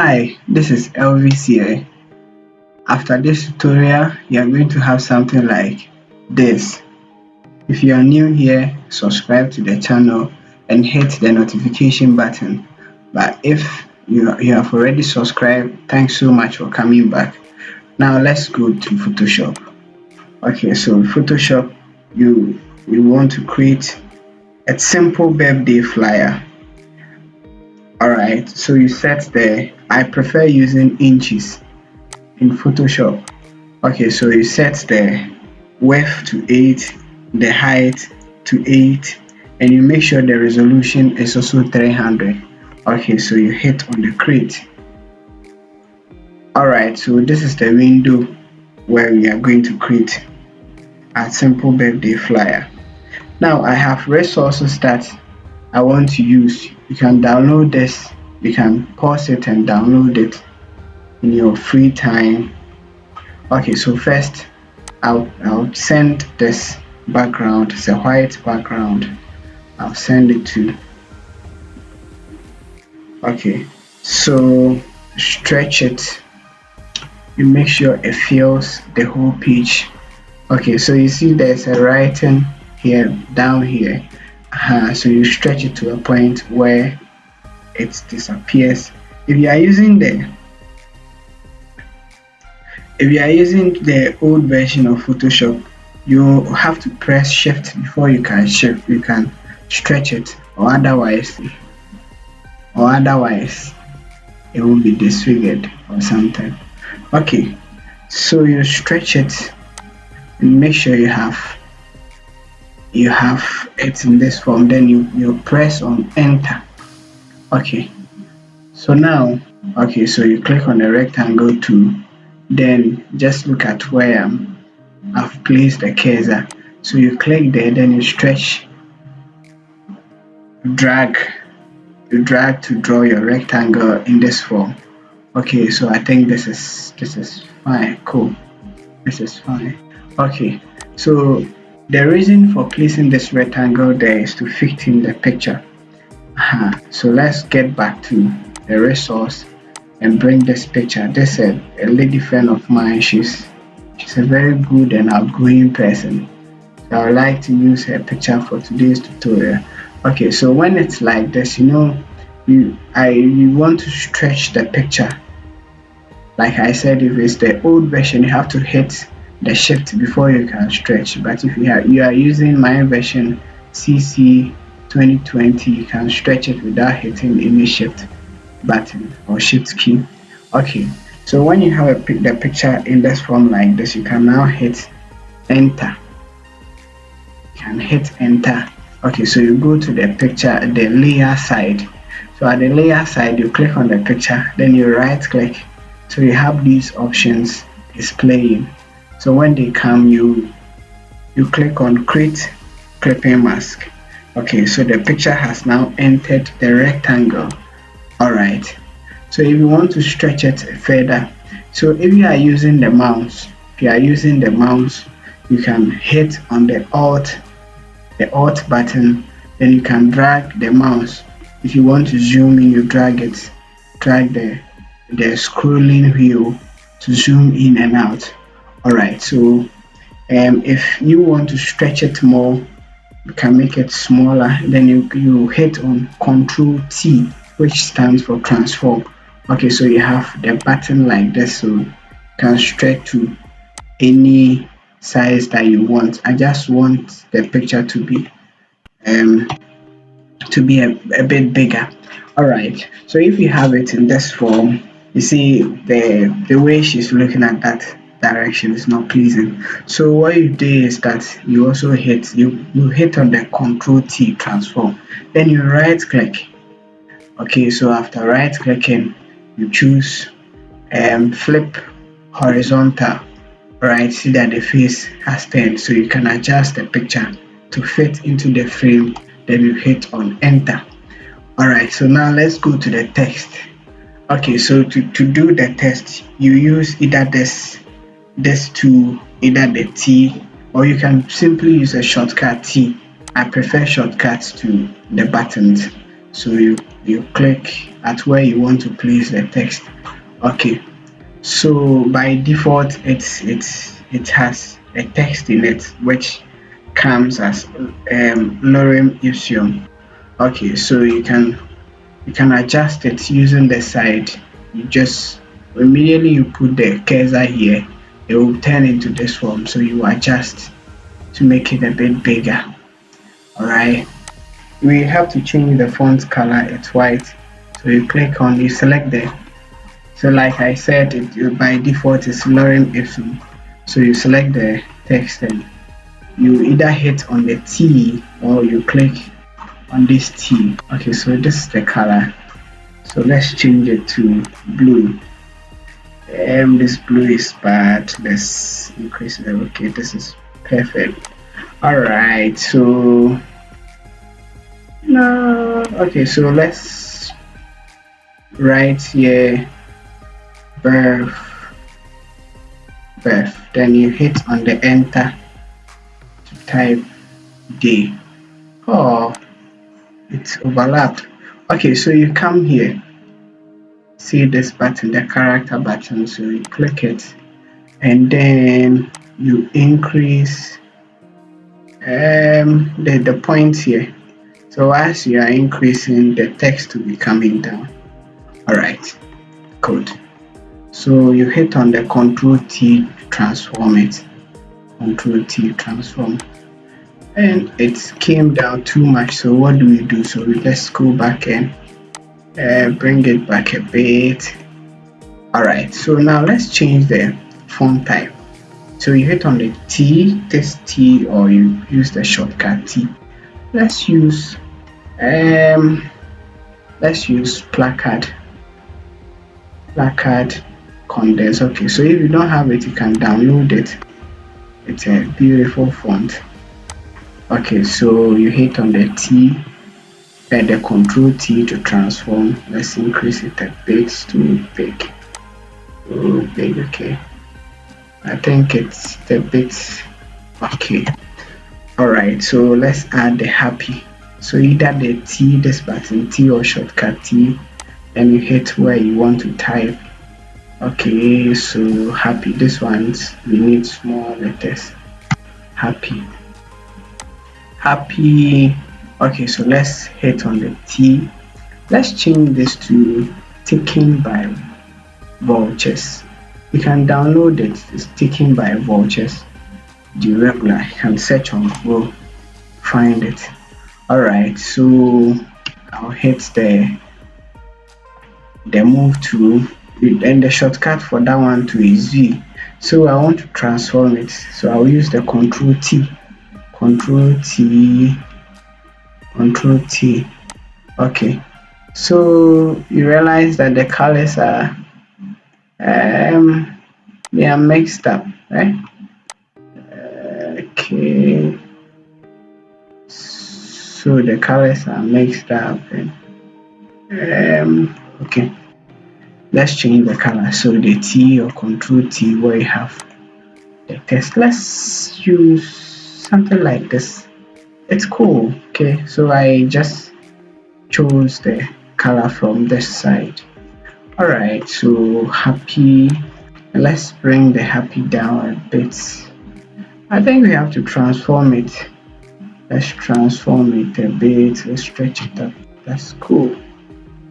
Hi, this is Elvis here. After this tutorial, you are going to have something like this. If you are new here, subscribe to the channel and hit the notification button. But if you have already subscribed, thanks so much for coming back. Now let's go to Photoshop. Okay, so Photoshop, you want to create a simple birthday flyer. Alright, so you set I prefer using inches in Photoshop. Okay, so you set the width to 8, the height to 8, and you make sure the resolution is also 300. Okay, so you hit on the create. Alright, so this is the window where we are going to create a simple birthday flyer. Now I have resources that I want to use. You can download this, you can pause it and download it in your free time. Okay, so first I'll send this background. It's a white background. I'll send it to. Okay, so stretch it. You make sure it fills the whole page. Okay, so you see there's a writing here down here. So you stretch it to a point where it disappears. If you are using the old version of Photoshop, you have to press shift before you can stretch it, or otherwise it will be disfigured or something. Okay, so you stretch it and make sure you have it in this form, then you press on enter. Okay, so now so you click on the rectangle tool, then just look at where I've placed the cursor. So you click there, then you stretch, drag to draw your rectangle in this form. Okay, so I think this is fine. Cool, this is fine. Okay, so the reason for placing this rectangle there is to fit in the picture. So let's get back to the resource and bring this picture. This is a lady friend of mine. She's a very good and outgoing person. So I would like to use her picture for today's tutorial. Okay, so when it's like this, you want to stretch the picture. Like I said, if it's the old version, you have to hit the shift before you can stretch. But if you are using my version CC 2020, you can stretch it without hitting any shift button or shift key. Okay, so when you have the picture in this form like this, you can now hit enter. You can hit enter. Okay, so you go to the picture, the layer side. So at the layer side, you click on the picture, then you right click. So you have these options displaying. So when they come, you click on create clipping mask. Okay, so the picture has now entered the rectangle. Alright, so if you want to stretch it further, so if you are using the mouse, you can hit on the alt button, then you can drag the mouse. If you want to zoom in, you drag the scrolling wheel to zoom in and out. Alright, so if you want to stretch it more, you can make it smaller, then you hit on Ctrl T, which stands for transform. Okay, so you have the button like this, so you can stretch to any size that you want. I just want the picture to be a bit bigger. Alright, so if you have it in this form, you see the way she's looking at that direction is not pleasing. So what you do is that you also hit on the Ctrl T transform, then you right click. Okay, so after right clicking, you choose flip horizontal. Right, see that the face has turned, so you can adjust the picture to fit into the frame, then you hit on enter. Alright, so now let's go to the text. Okay, so to do the text, you use either this tool, either the T, or you can simply use a shortcut T. I prefer shortcuts to the buttons. So you click at where you want to place the text. Okay, so by default it has a text in it which comes as lorem ipsum. Okay, so you can adjust it using the side. You just immediately you put the cursor here, it will turn into this form, so you adjust to make it a bit bigger. All right, we have to change the font color. It's white, so you click on, you select the, so like I said, by default is lorem ipsum, so you select the text and you either hit on the T or you click on this T. Okay, so this is the color, so let's change it to blue. This blue is bad, let's increase it. Okay, this is perfect. All right, so no, okay, so let's write here birth, then you hit on the enter to type day. Oh, it's overlapped. Okay, so you come here, see this button, the character button, so you click it and then you increase the points here. So as you are increasing, the text will be coming down. All right, good. So you hit on the Control T to transform it. Control T transform, and it came down too much. So what do we do? So let's go back and bring it back a bit. All right, so now let's change the font type. So you hit on the T, this T, or you use the shortcut T. Let's use placard condense. Okay, so if you don't have it, you can download it. It's a beautiful font. Okay, so you hit on the T and the Control T to transform. Let's increase it a bit too big. Oh, big. Okay, I think it's a bit okay. All right, so let's add the happy. So either the T, this button T, or shortcut T, and you hit where you want to type. Okay, so happy, this one's we need small letters. Happy. Okay, so let's hit on the T. Let's change this to taken by vultures. You can download it. It's taken by vultures, the regular. You can search on Google, find it. All right, so I'll hit the move tool, and the shortcut for that one too is V. So I want to transform it, so I'll use the Control T. Okay, so you realize that the colors are they are mixed up, right? Okay, so the colors are mixed up, and okay, let's change the color. So the T or Control T where you have the text, let's use something like this. It's cool. Okay, so I just chose the color from this side. All right, so happy, let's bring the happy down a bit. I think we have to transform it. Let's transform it a bit. Let's stretch it up. That's cool.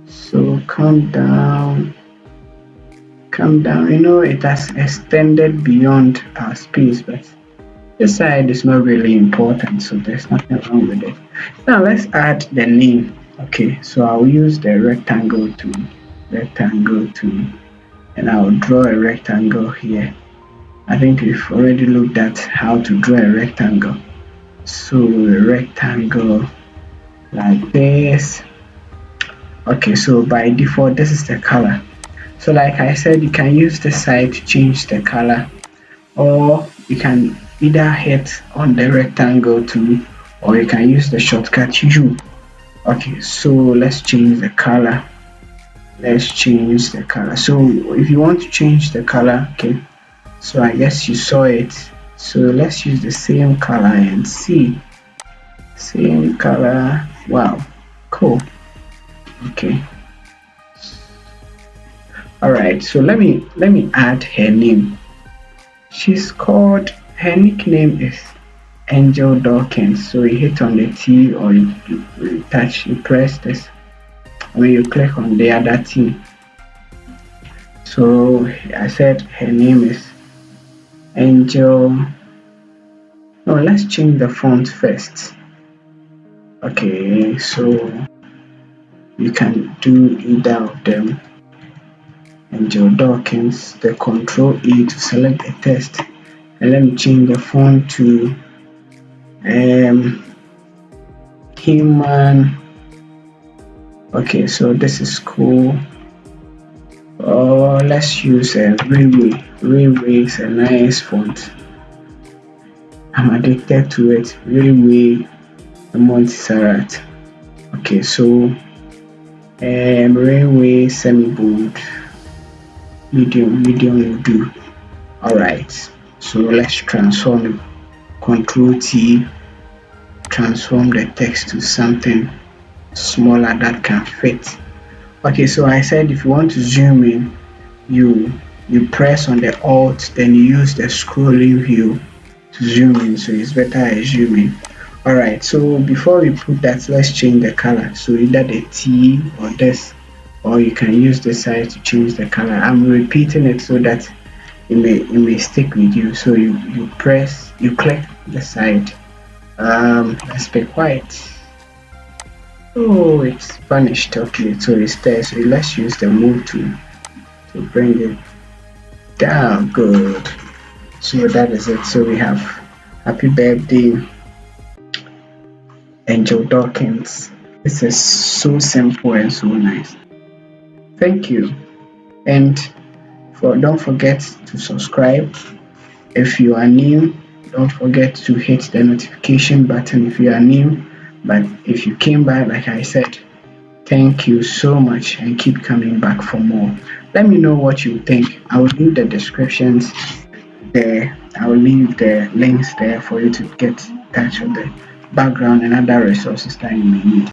So come down. You know, it has extended beyond our space, but this side is not really important, so there's nothing wrong with it. Now let's add the name. Okay, so I'll use the rectangle tool, and I'll draw a rectangle here. I think we've already looked at how to draw a rectangle. So a rectangle like this. Okay, so by default this is the color. So like I said, you can use the side to change the color, or you can either hit on the rectangle tool, or you can use the shortcut U. Okay, so let's change the color. So if you want to change the color, okay, so I guess you saw it, so let's use the same color and see. Same color. Wow, cool. Okay. All right. So let me add her name. She's called, her nickname is Angel Dawkins. So you hit on the T, or you touch, you press this. I mean, you click on the other T. So I said her name is Angel. No, let's change the font first. Okay, so you can do either of them. Angel Dawkins, the Control E to select the text, and let me change the font to um human. Okay, so this is cool. Oh, let's use a railway. Railway is a nice font. I'm addicted to it. Railway Montserrat. Okay, so railway semi bold, medium will do. All right. So let's transform it. Control T, transform the text to something smaller that can fit. Okay, so I said if you want to zoom in, you press on the Alt, then you use the scrolling view to zoom in. So it's better I zoom in. All right. So before we put that, let's change the color. So either the T or this, or you can use the side to change the color. I'm repeating it so that it may stick with you. So you click the side. Let's pick white. Oh, it's vanished. Okay, so it's there. So let's use the move tool to bring it down. Good. So that is it. So we have happy birthday, Angel Dawkins. This is so simple and so nice. Thank you. And don't forget to subscribe. If you are new, don't forget to hit the notification button if you are new. But if you came by, like I said, thank you so much, and keep coming back for more. Let me know what you think. I will leave the descriptions there. I will leave the links there for you to get in touch with the background and other resources that you may need.